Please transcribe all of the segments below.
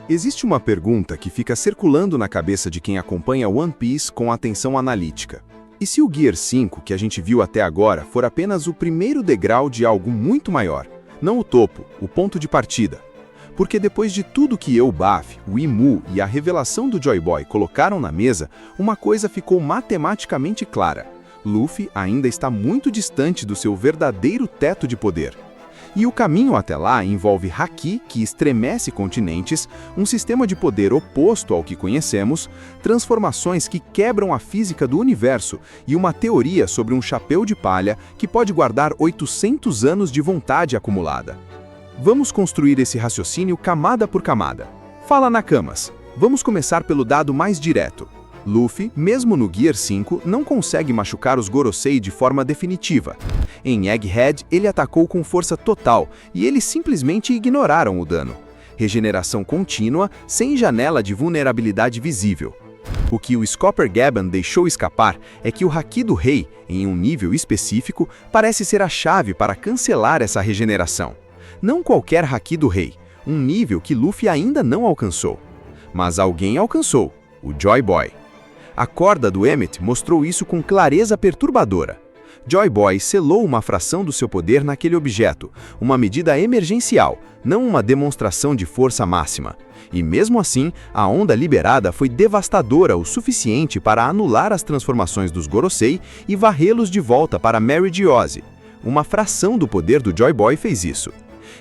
Existe uma pergunta que fica circulando na cabeça de quem acompanha One Piece com atenção analítica. E se o Gear 5 que a gente viu até agora for apenas o primeiro degrau de algo muito maior? Não o topo, o ponto de partida. Porque depois de tudo que o Baf, o Imu e a revelação do Joy Boy colocaram na mesa, uma coisa ficou matematicamente clara. Luffy ainda está muito distante do seu verdadeiro teto de poder. E o caminho até lá envolve Haki, que estremece continentes, um sistema de poder oposto ao que conhecemos, transformações que quebram a física do universo e uma teoria sobre um chapéu de palha que pode guardar 800 anos de vontade acumulada. Vamos construir esse raciocínio camada por camada. Fala Nakamas. Vamos começar pelo dado mais direto. Luffy, mesmo no Gear 5, não consegue machucar os Gorosei de forma definitiva. Em Egghead, ele atacou com força total e eles simplesmente ignoraram o dano. Regeneração contínua, sem janela de vulnerabilidade visível. O que o Scopper Gaban deixou escapar é que o Haki do Rei, em um nível específico, parece ser a chave para cancelar essa regeneração. Não qualquer Haki do Rei, um nível que Luffy ainda não alcançou. Mas alguém alcançou, o Joy Boy. A corda do Emmet mostrou isso com clareza perturbadora. Joy Boy selou uma fração do seu poder naquele objeto, uma medida emergencial, não uma demonstração de força máxima. E mesmo assim, a onda liberada foi devastadora o suficiente para anular as transformações dos Gorosei e varrê-los de volta para Mary Geozi. Uma fração do poder do Joy Boy fez isso.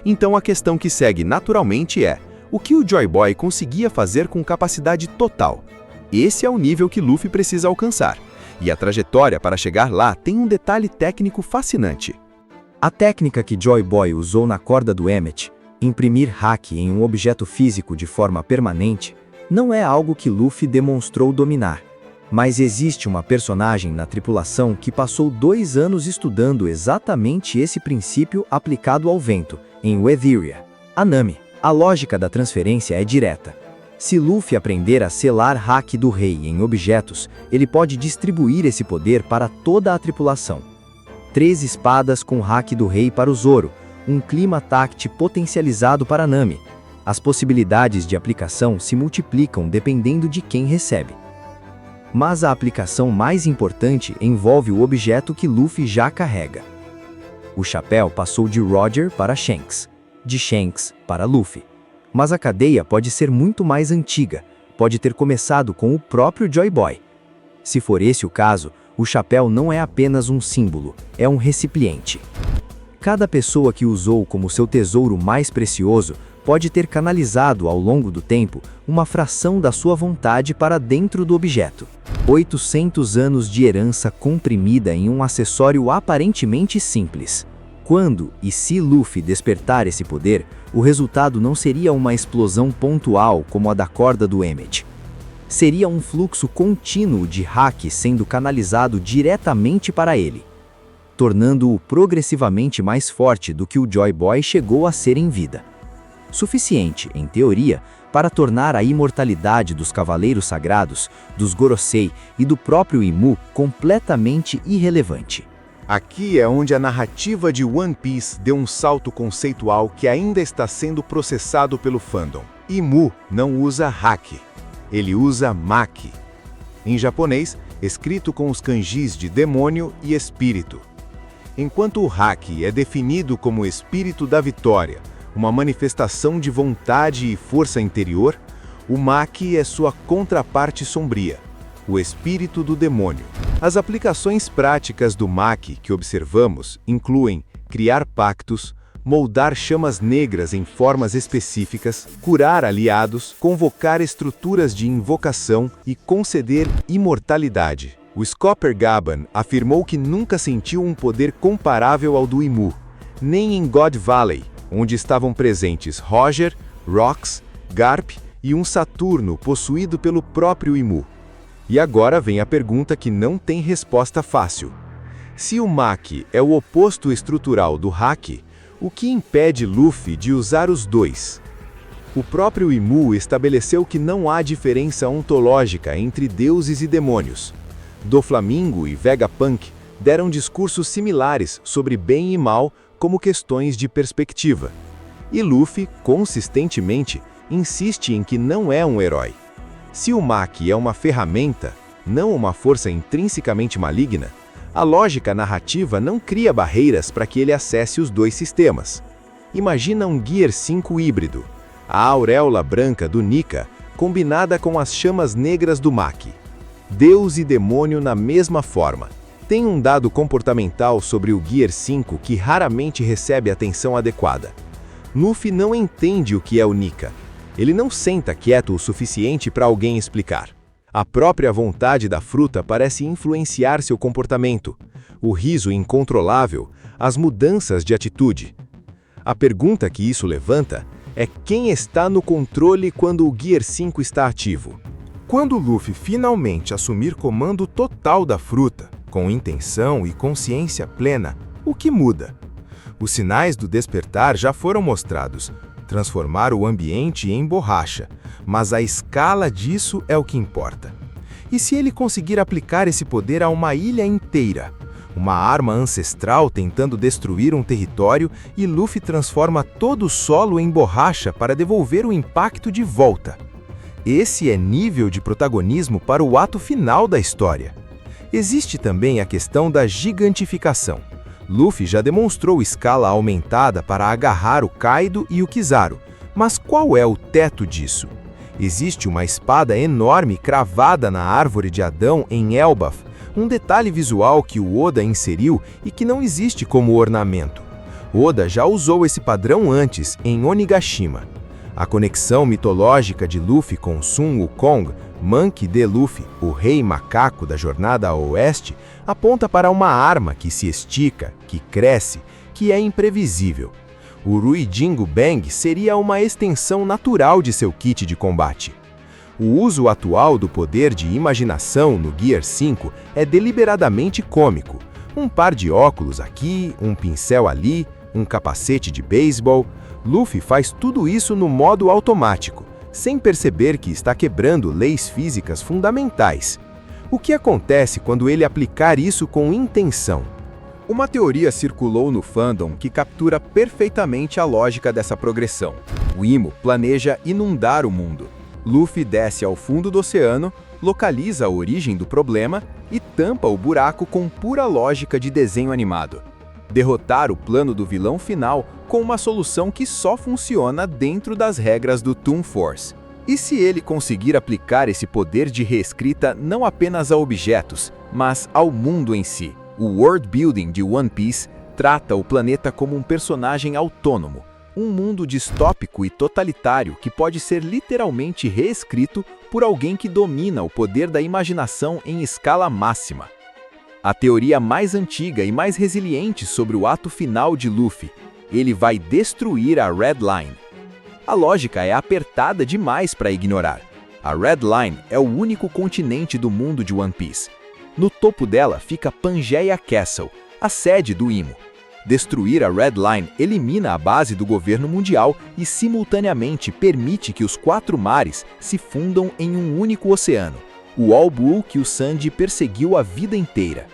Então a questão que segue naturalmente é: o que o Joy Boy conseguia fazer com capacidade total? Esse é o nível que Luffy precisa alcançar. E a trajetória para chegar lá tem um detalhe técnico fascinante. A técnica que Joy Boy usou na corda do Emmet, imprimir Haki em um objeto físico de forma permanente, não é algo que Luffy demonstrou dominar. Mas existe uma personagem na tripulação que passou 2 anos estudando exatamente esse princípio aplicado ao vento, em Weatheria, a Nami. A lógica da transferência é direta. Se Luffy aprender a selar Haki do Rei em objetos, ele pode distribuir esse poder para toda a tripulação. 3 espadas com Haki do Rei para o Zoro, um clima tact potencializado para Nami. As possibilidades de aplicação se multiplicam dependendo de quem recebe. Mas a aplicação mais importante envolve o objeto que Luffy já carrega. O chapéu passou de Roger para Shanks, de Shanks para Luffy. Mas a cadeia pode ser muito mais antiga, pode ter começado com o próprio Joy Boy. Se for esse o caso, o chapéu não é apenas um símbolo, é um recipiente. Cada pessoa que usou como seu tesouro mais precioso pode ter canalizado ao longo do tempo uma fração da sua vontade para dentro do objeto. 800 anos de herança comprimida em um acessório aparentemente simples. Quando e se Luffy despertar esse poder, o resultado não seria uma explosão pontual como a da corda do Emmet. Seria um fluxo contínuo de Haki sendo canalizado diretamente para ele, tornando-o progressivamente mais forte do que o Joy Boy chegou a ser em vida. Suficiente, em teoria, para tornar a imortalidade dos Cavaleiros Sagrados, dos Gorosei e do próprio Imu completamente irrelevante. Aqui é onde a narrativa de One Piece deu um salto conceitual que ainda está sendo processado pelo fandom. Imu não usa Haki, ele usa Maki. Em japonês, escrito com os kanjis de demônio e espírito. Enquanto o Haki é definido como espírito da vitória, uma manifestação de vontade e força interior, o Maki é sua contraparte sombria, o espírito do demônio. As aplicações práticas do Maki que observamos incluem criar pactos, moldar chamas negras em formas específicas, curar aliados, convocar estruturas de invocação e conceder imortalidade. O Scopper Gaban afirmou que nunca sentiu um poder comparável ao do Imu, nem em God Valley, onde estavam presentes Roger, Rox, Garp e um Saturno possuído pelo próprio Imu. E agora vem a pergunta que não tem resposta fácil. Se o Maki é o oposto estrutural do Haki, o que impede Luffy de usar os dois? O próprio Imu estabeleceu que não há diferença ontológica entre deuses e demônios. Doflamingo e Vegapunk deram discursos similares sobre bem e mal como questões de perspectiva. E Luffy, consistentemente, insiste em que não é um herói. Se o Maki é uma ferramenta, não uma força intrinsecamente maligna, a lógica narrativa não cria barreiras para que ele acesse os dois sistemas. Imagina um Gear 5 híbrido, a auréola branca do Nika combinada com as chamas negras do Maki. Deus e demônio na mesma forma. Tem um dado comportamental sobre o Gear 5 que raramente recebe atenção adequada. Luffy não entende o que é o Nika. Ele não senta quieto o suficiente para alguém explicar. A própria vontade da fruta parece influenciar seu comportamento. O riso incontrolável, as mudanças de atitude. A pergunta que isso levanta é quem está no controle quando o Gear 5 está ativo. Quando Luffy finalmente assumir comando total da fruta, com intenção e consciência plena, o que muda? Os sinais do despertar já foram mostrados. Transformar o ambiente em borracha, mas a escala disso é o que importa. E se ele conseguir aplicar esse poder a uma ilha inteira? Uma arma ancestral tentando destruir um território e Luffy transforma todo o solo em borracha para devolver o impacto de volta. Esse é nível de protagonismo para o ato final da história. Existe também a questão da gigantificação. Luffy já demonstrou escala aumentada para agarrar o Kaido e o Kizaru, mas qual é o teto disso? Existe uma espada enorme cravada na árvore de Adão em Elbaf, um detalhe visual que o Oda inseriu e que não existe como ornamento. Oda já usou esse padrão antes em Onigashima. A conexão mitológica de Luffy com Sun Wukong, Monkey D. Luffy, o rei macaco da jornada ao oeste, aponta para uma arma que se estica, que cresce, que é imprevisível. O Ruijingu Bang seria uma extensão natural de seu kit de combate. O uso atual do poder de imaginação no Gear 5 é deliberadamente cômico. Um par de óculos aqui, um pincel ali, um capacete de beisebol. Luffy faz tudo isso no modo automático, sem perceber que está quebrando leis físicas fundamentais. O que acontece quando ele aplicar isso com intenção? Uma teoria circulou no fandom que captura perfeitamente a lógica dessa progressão. O Imo planeja inundar o mundo. Luffy desce ao fundo do oceano, localiza a origem do problema e tampa o buraco com pura lógica de desenho animado. Derrotar o plano do vilão final com uma solução que só funciona dentro das regras do Toon Force. E se ele conseguir aplicar esse poder de reescrita não apenas a objetos, mas ao mundo em si? O world building de One Piece trata o planeta como um personagem autônomo, um mundo distópico e totalitário que pode ser literalmente reescrito por alguém que domina o poder da imaginação em escala máxima. A teoria mais antiga e mais resiliente sobre o ato final de Luffy: ele vai destruir a Red Line. A lógica é apertada demais para ignorar. A Red Line é o único continente do mundo de One Piece. No topo dela fica Pangaea Castle, a sede do Imo. Destruir a Red Line elimina a base do governo mundial e simultaneamente permite que os 4 mares se fundam em um único oceano, o All Blue que o Sanji perseguiu a vida inteira.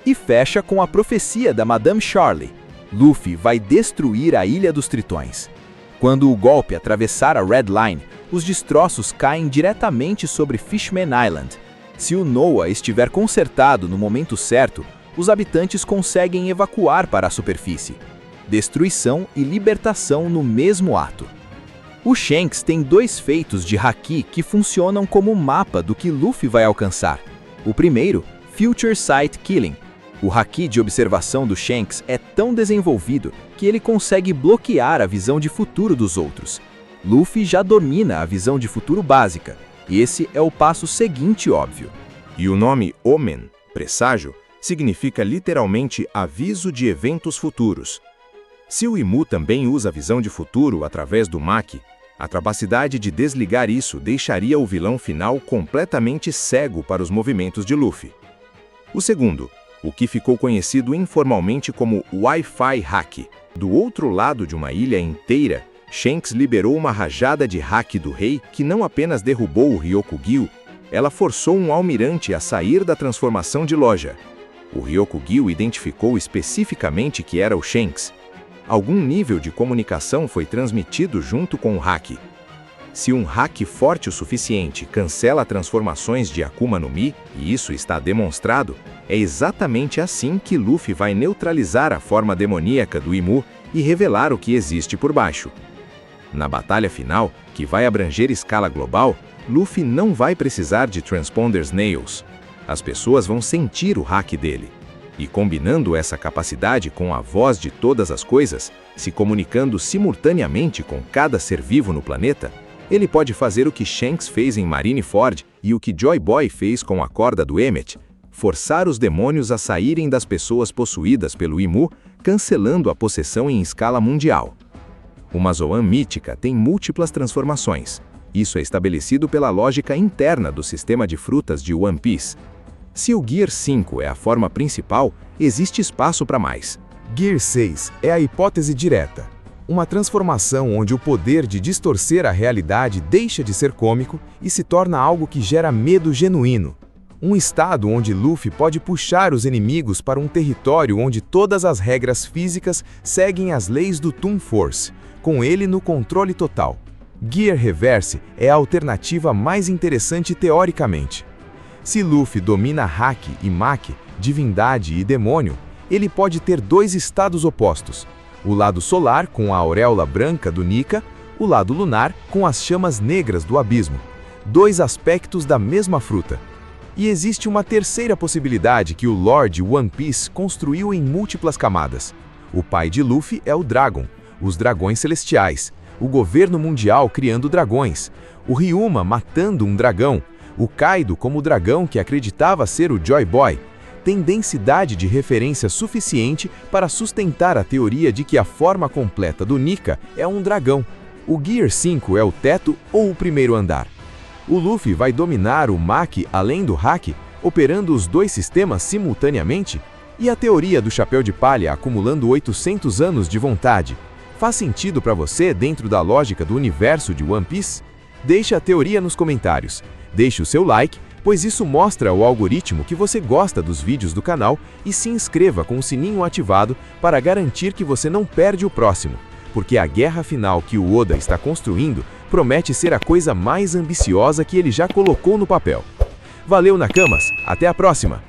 E fecha com a profecia da Madame Charlie: Luffy vai destruir a Ilha dos Tritões. Quando o golpe atravessar a Red Line, os destroços caem diretamente sobre Fishman Island. Se o Noah estiver consertado no momento certo, os habitantes conseguem evacuar para a superfície. Destruição e libertação no mesmo ato. O Shanks tem 2 feitos de Haki que funcionam como mapa do que Luffy vai alcançar. O primeiro, Future Sight Killing. O Haki de observação do Shanks é tão desenvolvido que ele consegue bloquear a visão de futuro dos outros. Luffy já domina a visão de futuro básica. Esse é o passo seguinte óbvio. E o nome Omen, presságio, significa literalmente aviso de eventos futuros. Se o Imu também usa a visão de futuro através do Maki, a capacidade de desligar isso deixaria o vilão final completamente cego para os movimentos de Luffy. O segundo, o que ficou conhecido informalmente como Wi-Fi Hack. Do outro lado de uma ilha inteira, Shanks liberou uma rajada de hack do rei que não apenas derrubou o Ryokugyu, ela forçou um almirante a sair da transformação de loja. O Ryokugyu identificou especificamente que era o Shanks. Algum nível de comunicação foi transmitido junto com o hack. Se um hack forte o suficiente cancela transformações de Akuma no Mi, e isso está demonstrado, é exatamente assim que Luffy vai neutralizar a forma demoníaca do Imu e revelar o que existe por baixo. Na batalha final, que vai abranger escala global, Luffy não vai precisar de Transponder Snails. As pessoas vão sentir o hack dele. E combinando essa capacidade com a voz de todas as coisas, se comunicando simultaneamente com cada ser vivo no planeta, ele pode fazer o que Shanks fez em Marineford e o que Joy Boy fez com a corda do Emmet, forçar os demônios a saírem das pessoas possuídas pelo Imu, cancelando a possessão em escala mundial. Uma Zoan mítica tem múltiplas transformações. Isso é estabelecido pela lógica interna do sistema de frutas de One Piece. Se o Gear 5 é a forma principal, existe espaço para mais. Gear 6 é a hipótese direta. Uma transformação onde o poder de distorcer a realidade deixa de ser cômico e se torna algo que gera medo genuíno. Um estado onde Luffy pode puxar os inimigos para um território onde todas as regras físicas seguem as leis do Toon Force, com ele no controle total. Gear Reverse é a alternativa mais interessante teoricamente. Se Luffy domina Haki e Maki, divindade e demônio, ele pode ter dois estados opostos. O lado solar, com a auréola branca do Nika, o lado lunar, com as chamas negras do abismo. Dois aspectos da mesma fruta. E existe uma terceira possibilidade que o Lord One Piece construiu em múltiplas camadas. O pai de Luffy é o Dragon, os dragões celestiais, o governo mundial criando dragões, o Ryuma matando um dragão, o Kaido como o dragão que acreditava ser o Joy Boy, tem densidade de referência suficiente para sustentar a teoria de que a forma completa do Nika é um dragão. O Gear 5 é o teto ou o primeiro andar. O Luffy vai dominar o Maki além do Haki, operando os dois sistemas simultaneamente? E a teoria do chapéu de palha acumulando 800 anos de vontade? Faz sentido para você dentro da lógica do universo de One Piece? Deixe a teoria nos comentários. Deixe o seu like, pois isso mostra ao algoritmo que você gosta dos vídeos do canal e se inscreva com o sininho ativado para garantir que você não perde o próximo, porque a guerra final que o Oda está construindo promete ser a coisa mais ambiciosa que ele já colocou no papel. Valeu, Nakamas! Até a próxima!